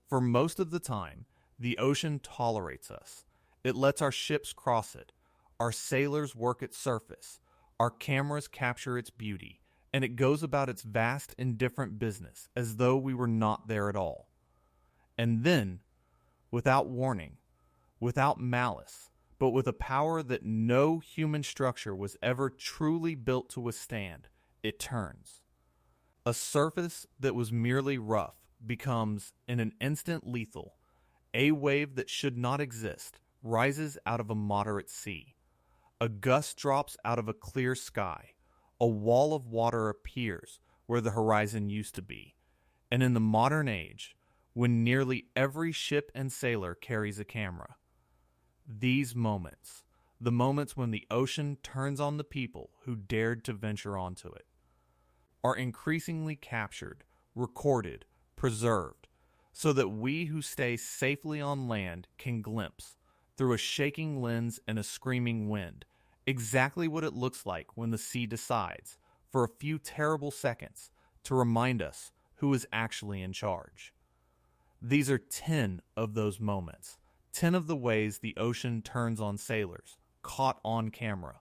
For most of the time, the ocean tolerates us. It lets our ships cross it, our sailors work its surface, our cameras capture its beauty, and it goes about its vast, indifferent business as though we were not there at all. And then, without warning, without malice, but with a power that no human structure was ever truly built to withstand, it turns. A surface that was merely rough becomes, in an instant, lethal. A wave that should not exist rises out of a moderate sea. A gust drops out of a clear sky. A wall of water appears where the horizon used to be. And in the modern age, when nearly every ship and sailor carries a camera, these moments, the moments when the ocean turns on the people who dared to venture onto it, are increasingly captured, recorded, preserved, so that we who stay safely on land can glimpse, through a shaking lens and a screaming wind, exactly what it looks like when the sea decides, for a few terrible seconds, to remind us who is actually in charge. These are 10 of those moments, 10 of the ways the ocean turns on sailors, caught on camera.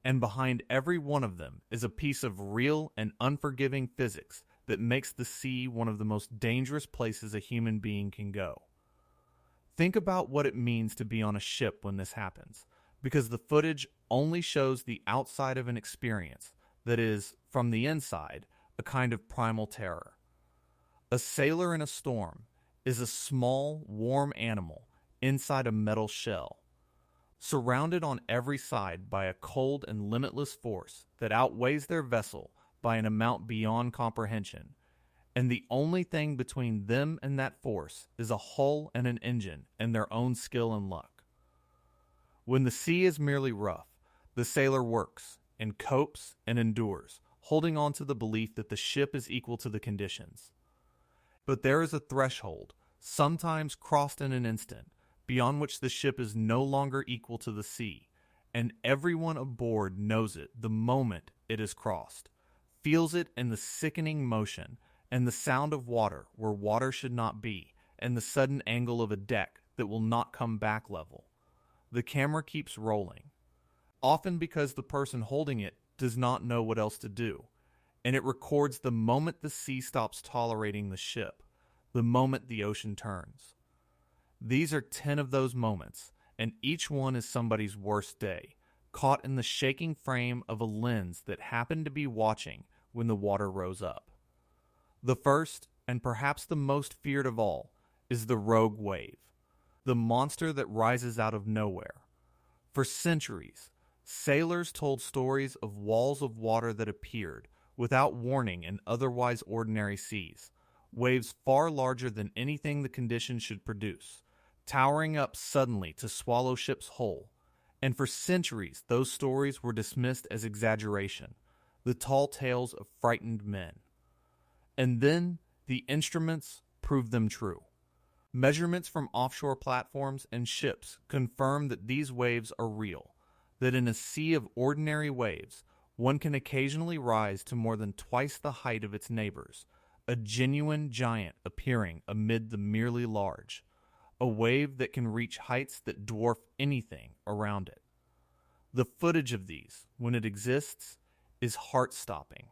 And behind every one of them is a piece of real and unforgiving physics that makes the sea one of the most dangerous places a human being can go. Think about what it means to be on a ship when this happens, because the footage only shows the outside of an experience that is, from the inside, a kind of primal terror. A sailor in a storm is a small, warm animal inside a metal shell, surrounded on every side by a cold and limitless force that outweighs their vessel by an amount beyond comprehension, and the only thing between them and that force is a hull and an engine and their own skill and luck. When the sea is merely rough, the sailor works and copes and endures, holding on to the belief that the ship is equal to the conditions. But there is a threshold, sometimes crossed in an instant, beyond which the ship is no longer equal to the sea, and everyone aboard knows it the moment it is crossed, feels it in the sickening motion and the sound of water where water should not be, and the sudden angle of a deck that will not come back level. The camera keeps rolling, often because the person holding it does not know what else to do, and it records the moment the sea stops tolerating the ship, the moment the ocean turns. These are 10 of those moments, and each one is somebody's worst day, caught in the shaking frame of a lens that happened to be watching when the water rose up. The first, and perhaps the most feared of all, is the rogue wave, the monster that rises out of nowhere. For centuries, sailors told stories of walls of water that appeared without warning in otherwise ordinary seas, waves far larger than anything the conditions should produce, towering up suddenly to swallow ships whole. And for centuries, those stories were dismissed as exaggeration, the tall tales of frightened men. And then the instruments proved them true. Measurements from offshore platforms and ships confirm that these waves are real, that in a sea of ordinary waves, one can occasionally rise to more than twice the height of its neighbors, a genuine giant appearing amid the merely large, a wave that can reach heights that dwarf anything around it. The footage of these, when it exists, is heart-stopping.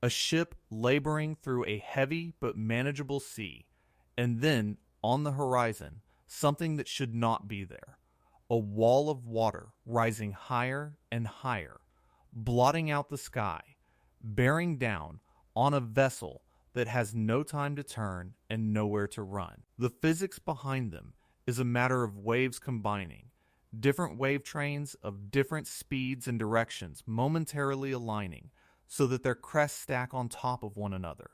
A ship laboring through a heavy but manageable sea, and then, on the horizon, something that should not be there, a wall of water rising higher and higher, blotting out the sky, bearing down on a vessel that has no time to turn and nowhere to run. The physics behind them is a matter of waves combining, different wave trains of different speeds and directions momentarily aligning so that their crests stack on top of one another,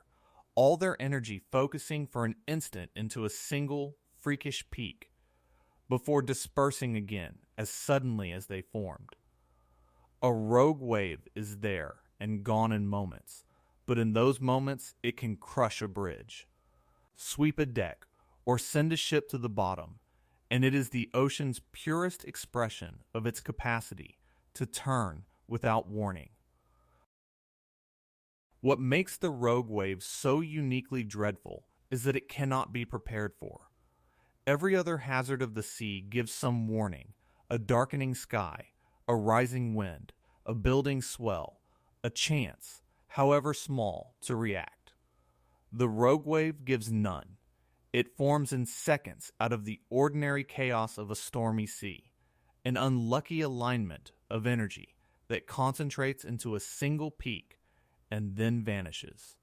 all their energy focusing for an instant into a single, freakish peak, before dispersing again as suddenly as they formed. A rogue wave is there and gone in moments, but in those moments it can crush a bridge, sweep a deck, or send a ship to the bottom, and it is the ocean's purest expression of its capacity to turn without warning. What makes the rogue wave so uniquely dreadful is that it cannot be prepared for. Every other hazard of the sea gives some warning: a darkening sky, a rising wind, a building swell, a chance, however small, to react. The rogue wave gives none. It forms in seconds out of the ordinary chaos of a stormy sea, an unlucky alignment of energy that concentrates into a single peak and then vanishes,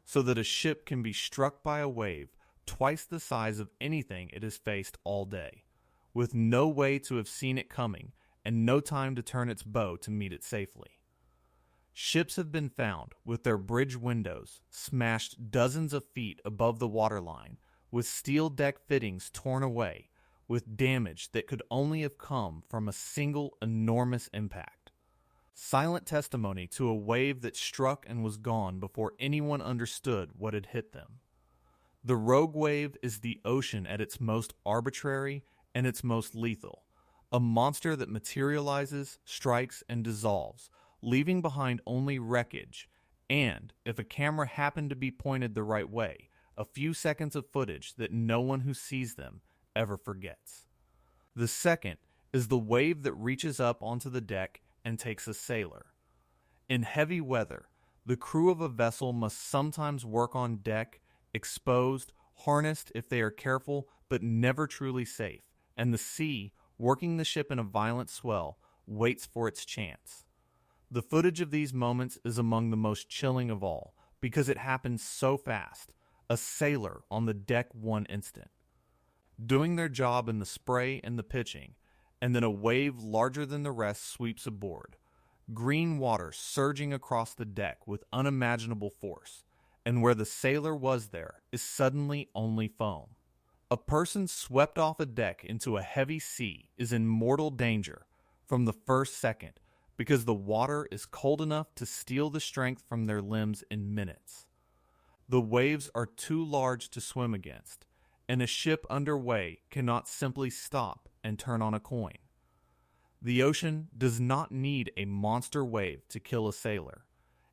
so that a ship can be struck by a wave twice the size of anything it has faced all day, with no way to have seen it coming and no time to turn its bow to meet it safely. Ships have been found with their bridge windows smashed dozens of feet above the waterline, with steel deck fittings torn away, with damage that could only have come from a single enormous impact. Silent testimony to a wave that struck and was gone before anyone understood what had hit them. The rogue wave is the ocean at its most arbitrary and its most lethal, a monster that materializes, strikes, and dissolves, leaving behind only wreckage, and, if a camera happened to be pointed the right way, a few seconds of footage that no one who sees them ever forgets. The second is the wave that reaches up onto the deck and takes a sailor. In heavy weather, the crew of a vessel must sometimes work on deck, exposed, harnessed if they are careful, but never truly safe, and the sea, working the ship in a violent swell, waits for its chance. The footage of these moments is among the most chilling of all, because it happens so fast. A sailor on the deck one instant, doing their job in the spray and the pitching, and then a wave larger than the rest sweeps aboard. Green water surging across the deck with unimaginable force, and where the sailor was there is suddenly only foam. A person swept off a deck into a heavy sea is in mortal danger from the first second, because the water is cold enough to steal the strength from their limbs in minutes. The waves are too large to swim against, and a ship underway cannot simply stop and turn on a coin. The ocean does not need a monster wave to kill a sailor.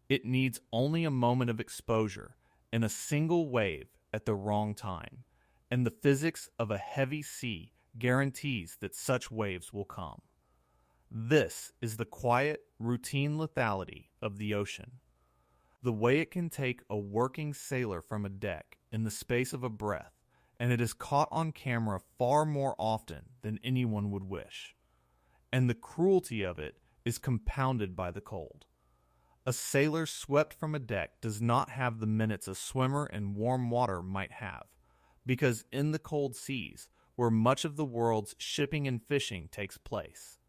It needs only a moment of exposure and a single wave at the wrong time, and the physics of a heavy sea guarantees that such waves will come. This is the quiet, routine lethality of the ocean. The way it can take a working sailor from a deck in the space of a breath, and it is caught on camera far more often than anyone would wish. And the cruelty of it is compounded by the cold. A sailor swept from a deck does not have the minutes a swimmer in warm water might have, because in the cold seas, where much of the world's shipping and fishing takes place,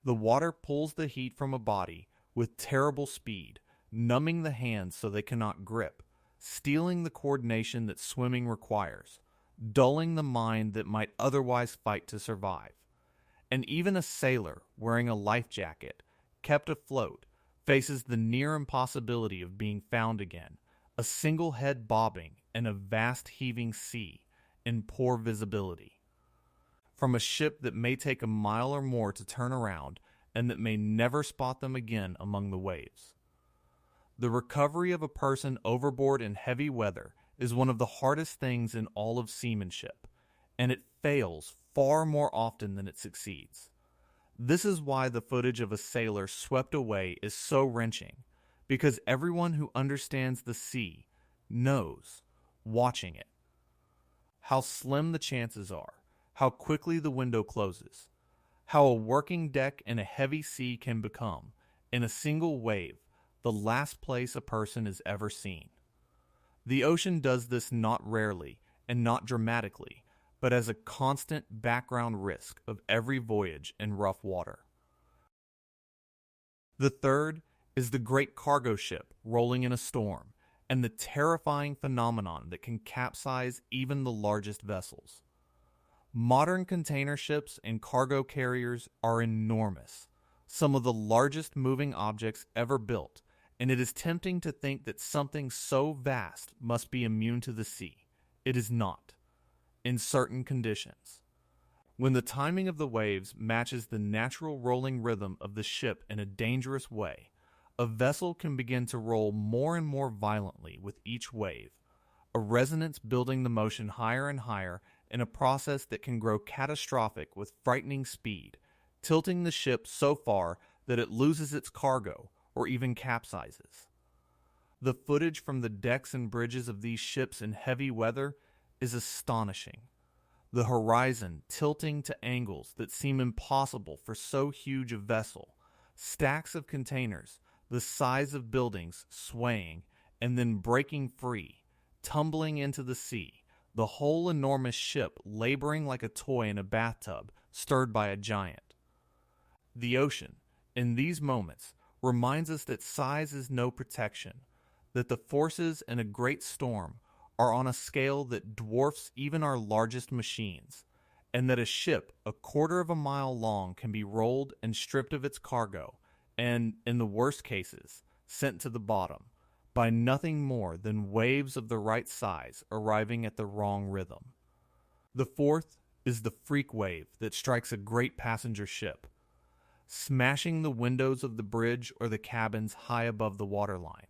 the water pulls the heat from a body with terrible speed, numbing the hands so they cannot grip, stealing the coordination that swimming requires, dulling the mind that might otherwise fight to survive. And even a sailor wearing a life jacket, kept afloat, faces the near impossibility of being found again, a single head bobbing in a vast heaving sea in poor visibility. From a ship that may take a mile or more to turn around and that may never spot them again among the waves. The recovery of a person overboard in heavy weather is one of the hardest things in all of seamanship, and it fails far more often than it succeeds. This is why the footage of a sailor swept away is so wrenching, because everyone who understands the sea knows, watching it, how slim the chances are, how quickly the window closes, how a working deck in a heavy sea can become, in a single wave, the last place a person is ever seen. The ocean does this not rarely and not dramatically, but as a constant background risk of every voyage in rough water. The third is the great cargo ship rolling in a storm, and the terrifying phenomenon that can capsize even the largest vessels. Modern container ships and cargo carriers are enormous, some of the largest moving objects ever built, and it is tempting to think that something so vast must be immune to the sea. It is not, in certain conditions. When the timing of the waves matches the natural rolling rhythm of the ship in a dangerous way, a vessel can begin to roll more and more violently with each wave, a resonance building the motion higher and higher in a process that can grow catastrophic with frightening speed, tilting the ship so far that it loses its cargo or even capsizes. The footage from the decks and bridges of these ships in heavy weather is astonishing. The horizon tilting to angles that seem impossible for so huge a vessel, stacks of containers the size of buildings swaying and then breaking free, tumbling into the sea, the whole enormous ship laboring like a toy in a bathtub stirred by a giant. The ocean, in these moments, reminds us that size is no protection, that the forces in a great storm are on a scale that dwarfs even our largest machines, and that a ship a quarter of a mile long can be rolled and stripped of its cargo and, in the worst cases, sent to the bottom by nothing more than waves of the right size arriving at the wrong rhythm. The fourth is the freak wave that strikes a great passenger ship, smashing the windows of the bridge or the cabins high above the waterline.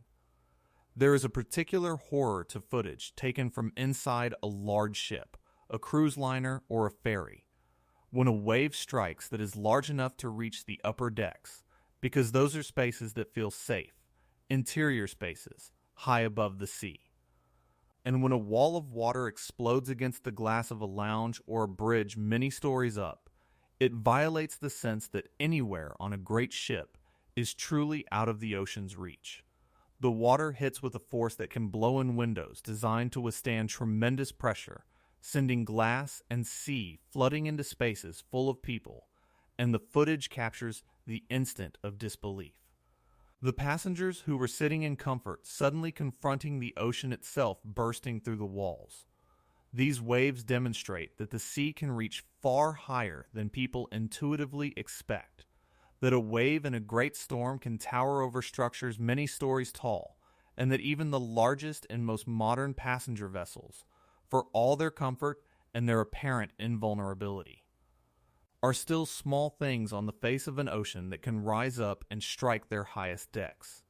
There is a particular horror to footage taken from inside a large ship, a cruise liner or a ferry, when a wave strikes that is large enough to reach the upper decks, because those are spaces that feel safe, interior spaces, high above the sea. And when a wall of water explodes against the glass of a lounge or a bridge many stories up, it violates the sense that anywhere on a great ship is truly out of the ocean's reach. The water hits with a force that can blow in windows designed to withstand tremendous pressure, sending glass and sea flooding into spaces full of people, and the footage captures the instant of disbelief. The passengers who were sitting in comfort suddenly confronting the ocean itself bursting through the walls. These waves demonstrate that the sea can reach far higher than people intuitively expect, that a wave in a great storm can tower over structures many stories tall, and that even the largest and most modern passenger vessels, for all their comfort and their apparent invulnerability, are still small things on the face of an ocean that can rise up and strike their highest decks.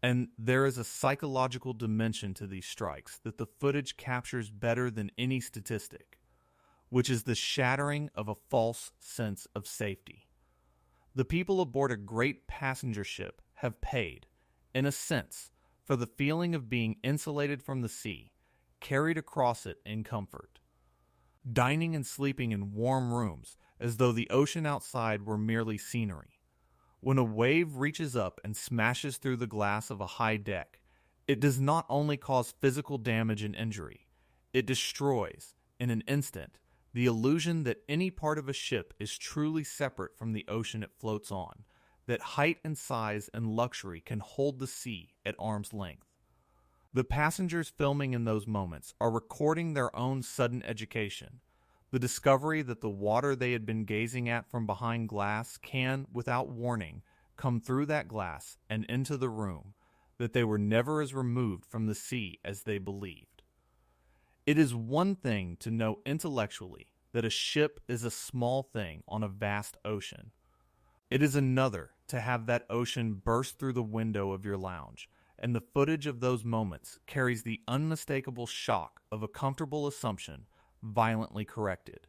And there is a psychological dimension to these strikes that the footage captures better than any statistic, which is the shattering of a false sense of safety. The people aboard a great passenger ship have paid, in a sense, for the feeling of being insulated from the sea, carried across it in comfort, dining and sleeping in warm rooms as though the ocean outside were merely scenery. When a wave reaches up and smashes through the glass of a high deck, it does not only cause physical damage and injury, it destroys, in an instant, the illusion that any part of a ship is truly separate from the ocean it floats on, that height and size and luxury can hold the sea at arm's length. The passengers filming in those moments are recording their own sudden education, the discovery that the water they had been gazing at from behind glass can, without warning, come through that glass and into the room, that they were never as removed from the sea as they believed. It is one thing to know intellectually that a ship is a small thing on a vast ocean. It is another to have that ocean burst through the window of your lounge, and the footage of those moments carries the unmistakable shock of a comfortable assumption violently corrected.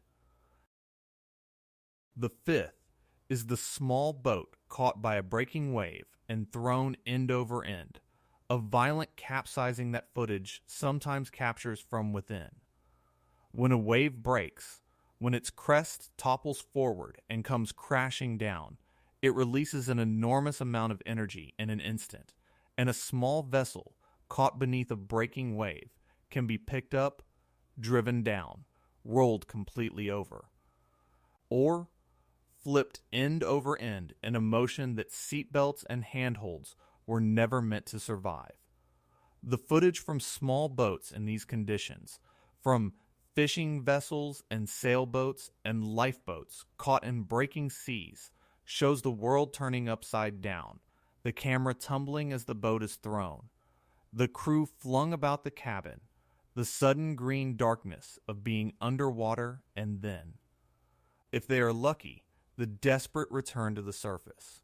The fifth is the small boat caught by a breaking wave and thrown end over end, a violent capsizing that footage sometimes captures from within. When a wave breaks, when its crest topples forward and comes crashing down, it releases an enormous amount of energy in an instant, and a small vessel caught beneath a breaking wave can be picked up, driven down, rolled completely over, or flipped end over end in a motion that seatbelts and handholds were never meant to survive. The footage from small boats in these conditions, from fishing vessels and sailboats and lifeboats caught in breaking seas, shows the world turning upside down, the camera tumbling as the boat is thrown, the crew flung about the cabin, the sudden green darkness of being underwater, and then, if they are lucky, the desperate return to the surface.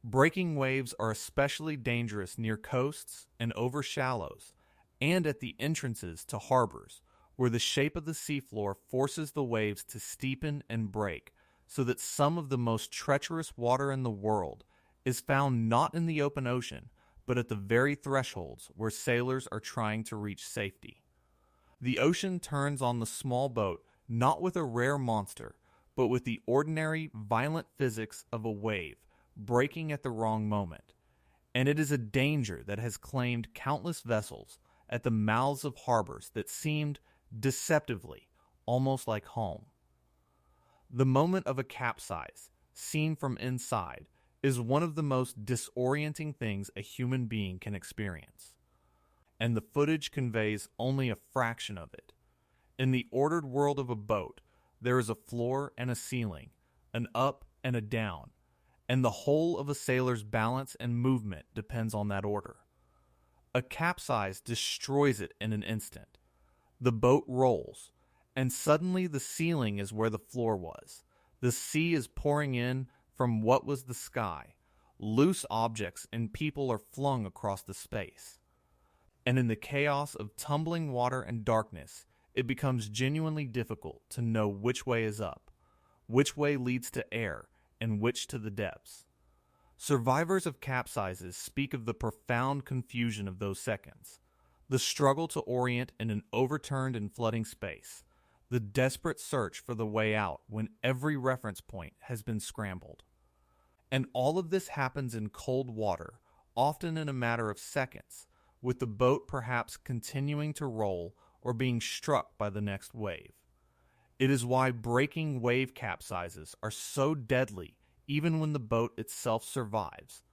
Breaking waves are especially dangerous near coasts and over shallows, and at the entrances to harbors, where the shape of the seafloor forces the waves to steepen and break, so that some of the most treacherous water in the world is found not in the open ocean, but at the very thresholds where sailors are trying to reach safety. The ocean turns on the small boat not with a rare monster, but with the ordinary, violent physics of a wave breaking at the wrong moment. And it is a danger that has claimed countless vessels at the mouths of harbors that seemed, deceptively, almost like home. The moment of a capsize, seen from inside, is one of the most disorienting things a human being can experience. And the footage conveys only a fraction of it. In the ordered world of a boat, there is a floor and a ceiling, an up and a down, and the whole of a sailor's balance and movement depends on that order. A capsize destroys it in an instant. The boat rolls, and suddenly the ceiling is where the floor was. The sea is pouring in from what was the sky. Loose objects and people are flung across the space. And in the chaos of tumbling water and darkness, it becomes genuinely difficult to know which way is up, which way leads to air, and which to the depths. Survivors of capsizes speak of the profound confusion of those seconds, the struggle to orient in an overturned and flooding space, the desperate search for the way out when every reference point has been scrambled. And all of this happens in cold water, often in a matter of seconds, with the boat perhaps continuing to roll or being struck by the next wave. It is why breaking wave capsizes are so deadly even when the boat itself survives,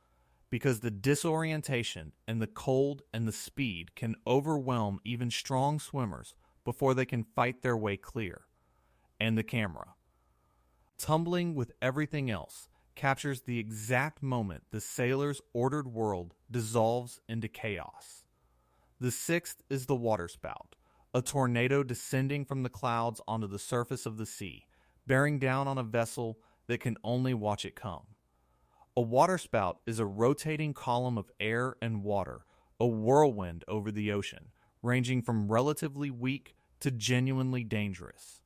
because the disorientation and the cold and the speed can overwhelm even strong swimmers before they can fight their way clear. And the camera, tumbling with everything else, captures the exact moment the sailor's ordered world dissolves into chaos. The sixth is the waterspout, a tornado descending from the clouds onto the surface of the sea, bearing down on a vessel that can only watch it come. A waterspout is a rotating column of air and water, a whirlwind over the ocean, ranging from relatively weak to genuinely dangerous.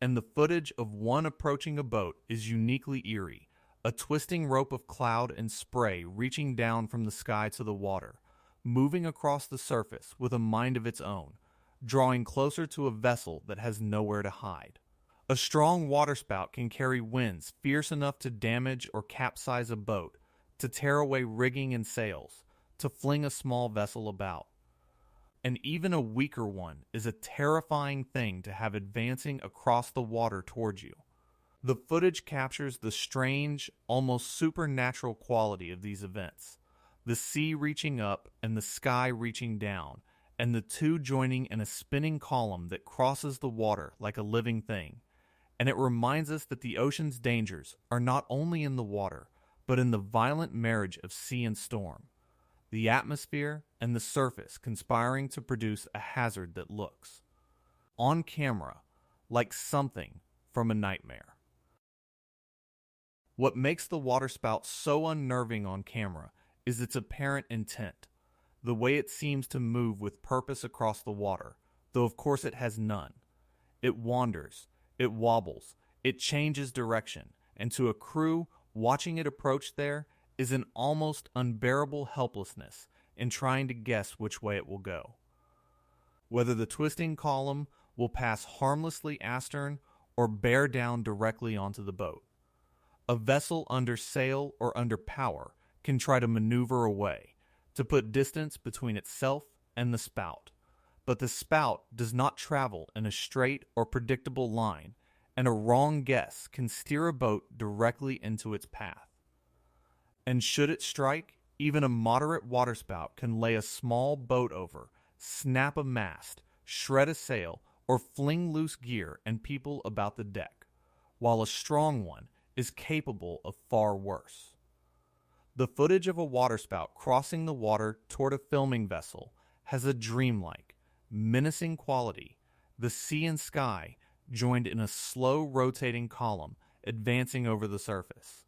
And the footage of one approaching a boat is uniquely eerie, a twisting rope of cloud and spray reaching down from the sky to the water, moving across the surface with a mind of its own, drawing closer to a vessel that has nowhere to hide. A strong waterspout can carry winds fierce enough to damage or capsize a boat, to tear away rigging and sails, to fling a small vessel about. And even a weaker one is a terrifying thing to have advancing across the water towards you. The footage captures the strange, almost supernatural quality of these events, the sea reaching up and the sky reaching down, and the two joining in a spinning column that crosses the water like a living thing. And it reminds us that the ocean's dangers are not only in the water, but in the violent marriage of sea and storm, the atmosphere and the surface conspiring to produce a hazard that looks, on camera, like something from a nightmare. What makes the waterspout so unnerving on camera is its apparent intent, the way it seems to move with purpose across the water, though of course it has none. It wanders, it wobbles, it changes direction, and to a crew watching it approach there is an almost unbearable helplessness in trying to guess which way it will go. Whether the twisting column will pass harmlessly astern or bear down directly onto the boat. A vessel under sail or under power can try to maneuver away, to put distance between itself and the spout. But the spout does not travel in a straight or predictable line, and a wrong guess can steer a boat directly into its path. And should it strike, even a moderate waterspout can lay a small boat over, snap a mast, shred a sail, or fling loose gear and people about the deck, while a strong one is capable of far worse. The footage of a waterspout crossing the water toward a filming vessel has a dreamlike, menacing quality, the sea and sky joined in a slow rotating column advancing over the surface.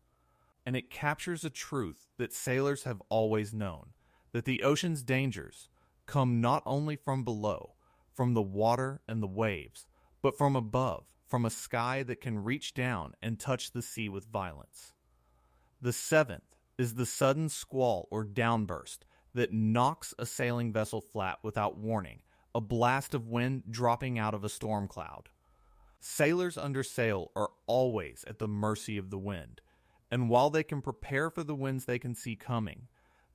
And it captures a truth that sailors have always known, that the ocean's dangers, come not only from below, from the water and the waves, but from above, from a sky that can reach down and touch the sea with violence. The seventh is the sudden squall or downburst that knocks a sailing vessel flat without warning, a blast of wind dropping out of a storm cloud. Sailors under sail are always at the mercy of the wind, and while they can prepare for the winds they can see coming,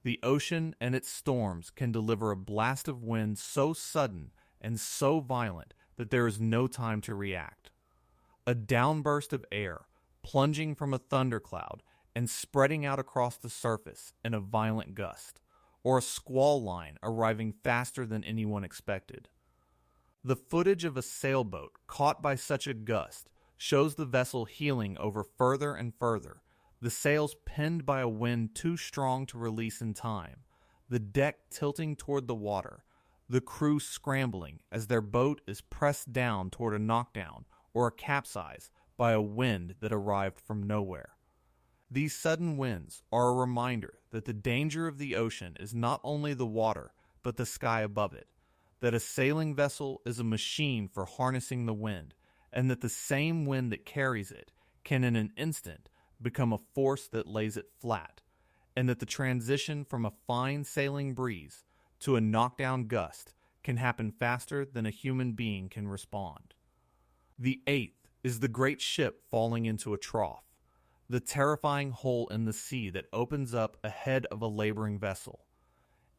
the ocean and its storms can deliver a blast of wind so sudden and so violent that there is no time to react. A downburst of air, plunging from a thundercloud and spreading out across the surface in a violent gust, or a squall line arriving faster than anyone expected. The footage of a sailboat caught by such a gust shows the vessel heeling over further and further, the sails pinned by a wind too strong to release in time, the deck tilting toward the water, the crew scrambling as their boat is pressed down toward a knockdown or a capsize by a wind that arrived from nowhere. These sudden winds are a reminder that the danger of the ocean is not only the water, but the sky above it, that a sailing vessel is a machine for harnessing the wind, and that the same wind that carries it can in an instant become a force that lays it flat, and that the transition from a fine sailing breeze to a knockdown gust can happen faster than a human being can respond. The eighth is the great ship falling into a trough, the terrifying hole in the sea that opens up ahead of a laboring vessel.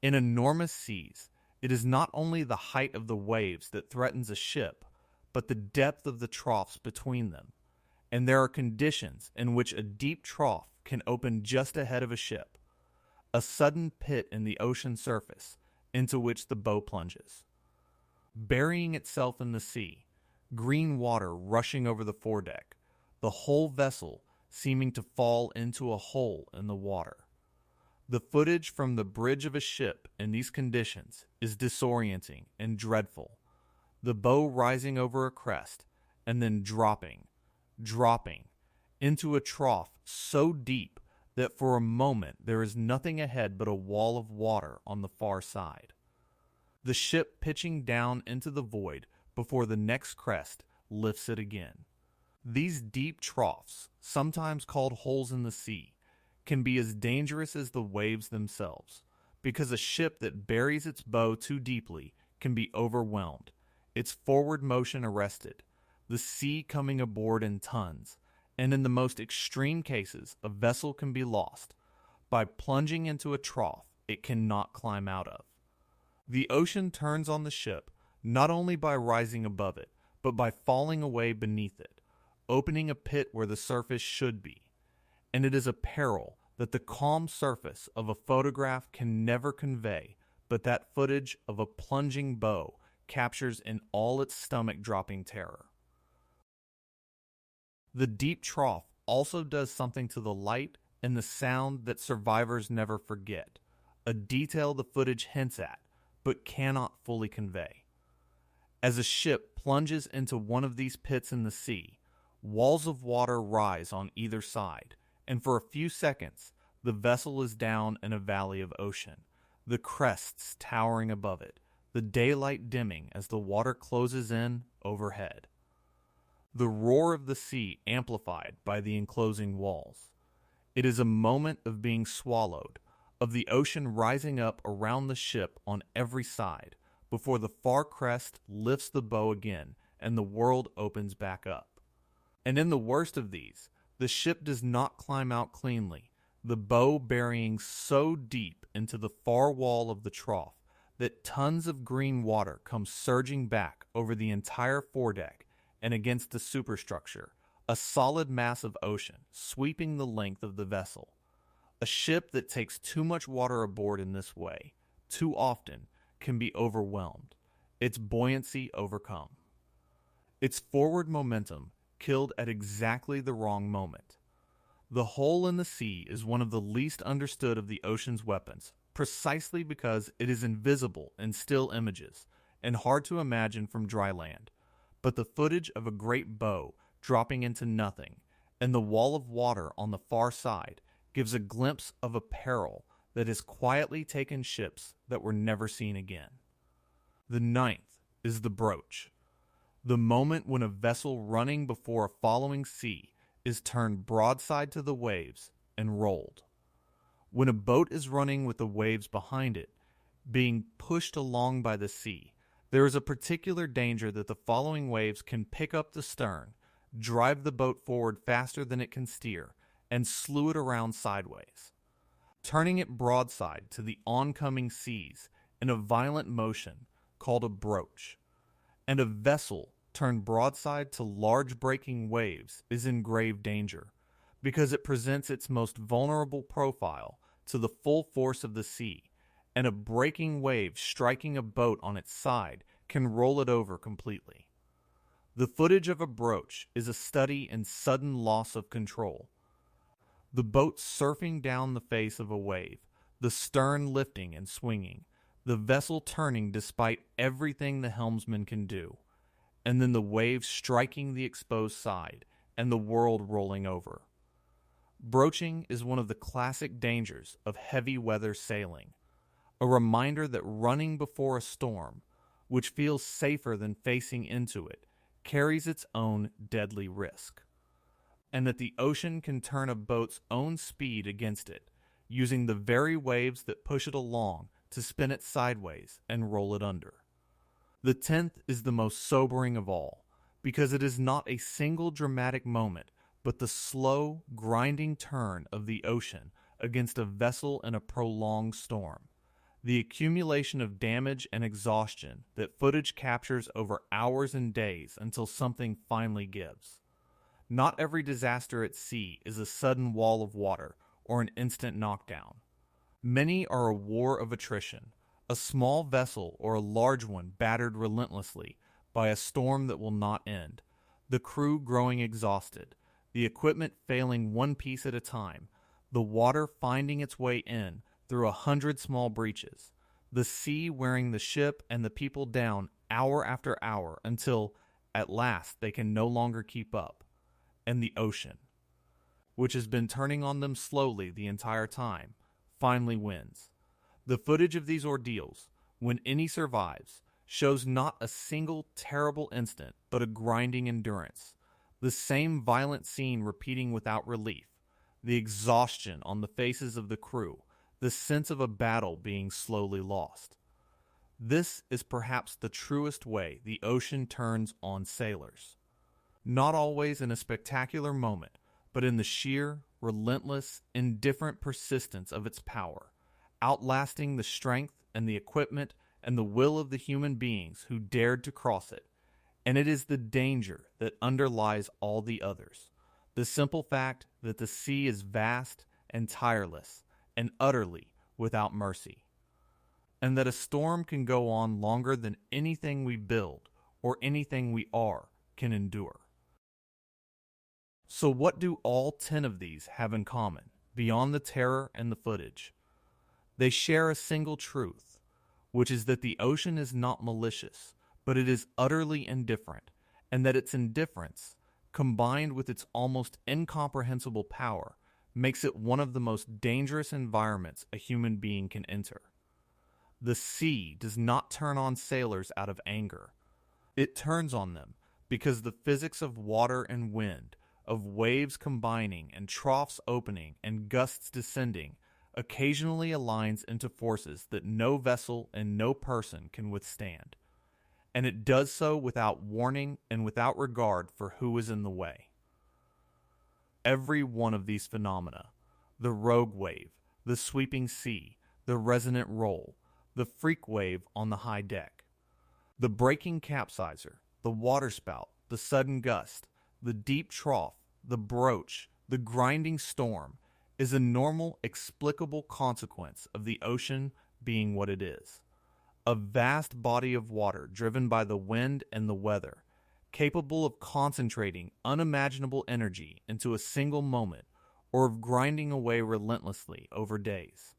In enormous seas, it is not only the height of the waves that threatens a ship, but the depth of the troughs between them, and there are conditions in which a deep trough can open just ahead of a ship, a sudden pit in the ocean surface into which the bow plunges. Burying itself in the sea, green water rushing over the foredeck, the whole vessel seeming to fall into a hole in the water. The footage from the bridge of a ship in these conditions is disorienting and dreadful, the bow rising over a crest and then dropping into a trough so deep that for a moment there is nothing ahead but a wall of water on the far side. The ship pitching down into the void before the next crest lifts it again. These deep troughs, sometimes called holes in the sea, can be as dangerous as the waves themselves, because a ship that buries its bow too deeply can be overwhelmed, its forward motion arrested, the sea coming aboard in tons, and in the most extreme cases, a vessel can be lost by plunging into a trough it cannot climb out of. The ocean turns on the ship not only by rising above it, but by falling away beneath it, opening a pit where the surface should be. And it is a peril that the calm surface of a photograph can never convey, but that footage of a plunging bow captures in all its stomach-dropping terror. The deep trough also does something to the light and the sound that survivors never forget, a detail the footage hints at, but cannot fully convey. As a ship plunges into one of these pits in the sea, walls of water rise on either side, and for a few seconds, the vessel is down in a valley of ocean, the crests towering above it, the daylight dimming as the water closes in overhead. The roar of the sea amplified by the enclosing walls. It is a moment of being swallowed, of the ocean rising up around the ship on every side, before the far crest lifts the bow again and the world opens back up. And in the worst of these, the ship does not climb out cleanly, the bow burying so deep into the far wall of the trough that tons of green water come surging back over the entire foredeck and against the superstructure, a solid mass of ocean sweeping the length of the vessel. A ship that takes too much water aboard in this way, too often, can be overwhelmed, its buoyancy overcome. Its forward momentum killed at exactly the wrong moment. The hole in the sea is one of the least understood of the ocean's weapons, precisely because it is invisible in still images and hard to imagine from dry land. But the footage of a great bow dropping into nothing and the wall of water on the far side gives a glimpse of a peril that has quietly taken ships that were never seen again. The ninth is the broach, the moment when a vessel running before a following sea is turned broadside to the waves and rolled. When a boat is running with the waves behind it, being pushed along by the sea, there is a particular danger that the following waves can pick up the stern, drive the boat forward faster than it can steer, and slew it around sideways, turning it broadside to the oncoming seas in a violent motion called a broach. And a vessel turned broadside to large breaking waves is in grave danger, because it presents its most vulnerable profile to the full force of the sea, and a breaking wave striking a boat on its side can roll it over completely. The footage of a broach is a study in sudden loss of control. The boat surfing down the face of a wave, the stern lifting and swinging, the vessel turning despite everything the helmsman can do, and then the wave striking the exposed side and the world rolling over. Broaching is one of the classic dangers of heavy weather sailing, a reminder that running before a storm, which feels safer than facing into it, carries its own deadly risk, and that the ocean can turn a boat's own speed against it, using the very waves that push it along to spin it sideways and roll it under. The 10th is the most sobering of all, because it is not a single dramatic moment, but the slow, grinding turn of the ocean against a vessel in a prolonged storm, the accumulation of damage and exhaustion that footage captures over hours and days until something finally gives. Not every disaster at sea is a sudden wall of water or an instant knockdown. Many are a war of attrition, a small vessel or a large one battered relentlessly by a storm that will not end, the crew growing exhausted, the equipment failing one piece at a time, the water finding its way in through 100 small breaches, the sea wearing the ship and the people down hour after hour until, at last, they can no longer keep up, and the ocean, which has been turning on them slowly the entire time, finally wins. The footage of these ordeals, when any survives, shows not a single terrible instant, but a grinding endurance. The same violent scene repeating without relief, the exhaustion on the faces of the crew, the sense of a battle being slowly lost. This is perhaps the truest way the ocean turns on sailors. Not always in a spectacular moment, but in the sheer, relentless, indifferent persistence of its power, outlasting the strength and the equipment and the will of the human beings who dared to cross it. And it is the danger that underlies all the others, the simple fact that the sea is vast and tireless and utterly without mercy, and that a storm can go on longer than anything we build or anything we are can endure. So what do all 10 of these have in common, beyond the terror and the footage? They share a single truth, which is that the ocean is not malicious, but it is utterly indifferent, and that its indifference, combined with its almost incomprehensible power, makes it one of the most dangerous environments a human being can enter. The sea does not turn on sailors out of anger. It turns on them because the physics of water and wind, of waves combining and troughs opening and gusts descending, occasionally aligns into forces that no vessel and no person can withstand. And it does so without warning and without regard for who is in the way. Every one of these phenomena, the rogue wave, the sweeping sea, the resonant roll, the freak wave on the high deck, the breaking capsizer, the waterspout, the sudden gust, the deep trough, the broach, the grinding storm, is a normal, explicable consequence of the ocean being what it is. A vast body of water driven by the wind and the weather, capable of concentrating unimaginable energy into a single moment or of grinding away relentlessly over days.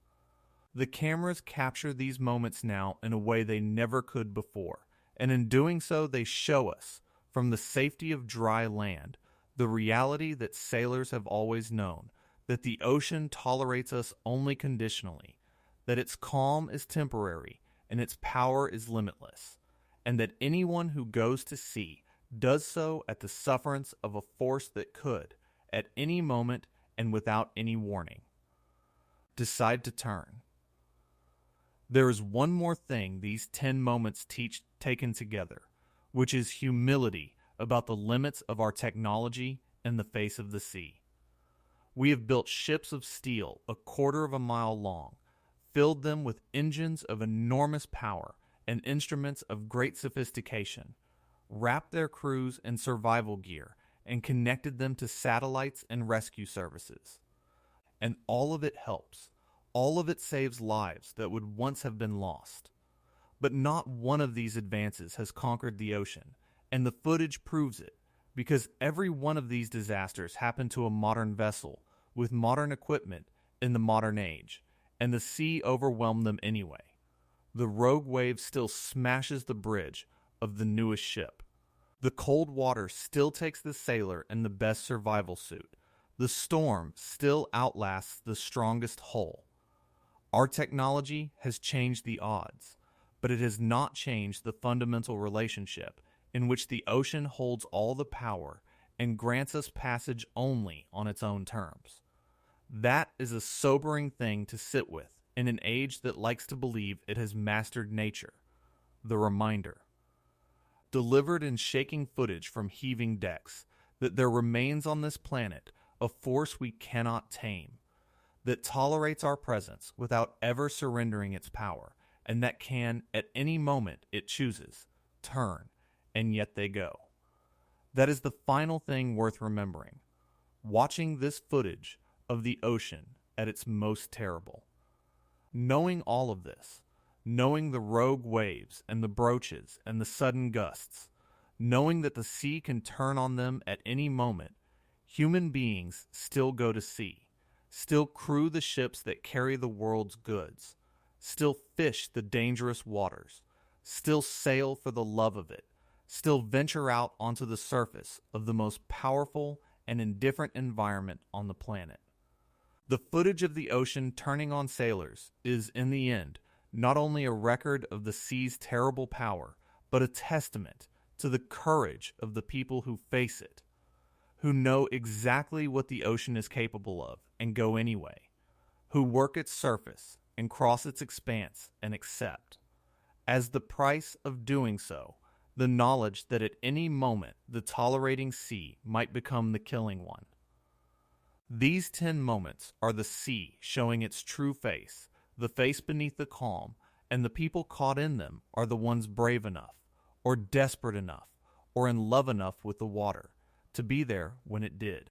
The cameras capture these moments now in a way they never could before, and in doing so they show us, from the safety of dry land, the reality that sailors have always known, that the ocean tolerates us only conditionally, that its calm is temporary, and its power is limitless, and that anyone who goes to sea does so at the sufferance of a force that could, at any moment and without any warning, decide to turn. There is one more thing these 10 moments teach taken together, which is humility about the limits of our technology in the face of the sea. We have built ships of steel 1/4 of a mile long, filled them with engines of enormous power and instruments of great sophistication, wrapped their crews in survival gear, and connected them to satellites and rescue services. And all of it helps. All of it saves lives that would once have been lost. But not one of these advances has conquered the ocean, and the footage proves it, because every one of these disasters happened to a modern vessel with modern equipment in the modern age, and the sea overwhelmed them anyway. The rogue wave still smashes the bridge of the newest ship. The cold water still takes the sailor in the best survival suit. The storm still outlasts the strongest hull. Our technology has changed the odds, but it has not changed the fundamental relationship in which the ocean holds all the power and grants us passage only on its own terms. That is a sobering thing to sit with in an age that likes to believe it has mastered nature. The reminder, delivered in shaking footage from heaving decks, that there remains on this planet a force we cannot tame, that tolerates our presence without ever surrendering its power, and that can, at any moment it chooses, turn, and yet they go. That is the final thing worth remembering. Watching this footage of the ocean at its most terrible. Knowing all of this, knowing the rogue waves and the broaches and the sudden gusts, knowing that the sea can turn on them at any moment, human beings still go to sea, still crew the ships that carry the world's goods, still fish the dangerous waters, still sail for the love of it, still venture out onto the surface of the most powerful and indifferent environment on the planet. The footage of the ocean turning on sailors is, in the end, not only a record of the sea's terrible power, but a testament to the courage of the people who face it, who know exactly what the ocean is capable of and go anyway, who work its surface and cross its expanse and accept, as the price of doing so, the knowledge that at any moment the tolerating sea might become the killing one. These 10 moments are the sea showing its true face, the face beneath the calm, and the people caught in them are the ones brave enough, or desperate enough, or in love enough with the water, to be there when it did.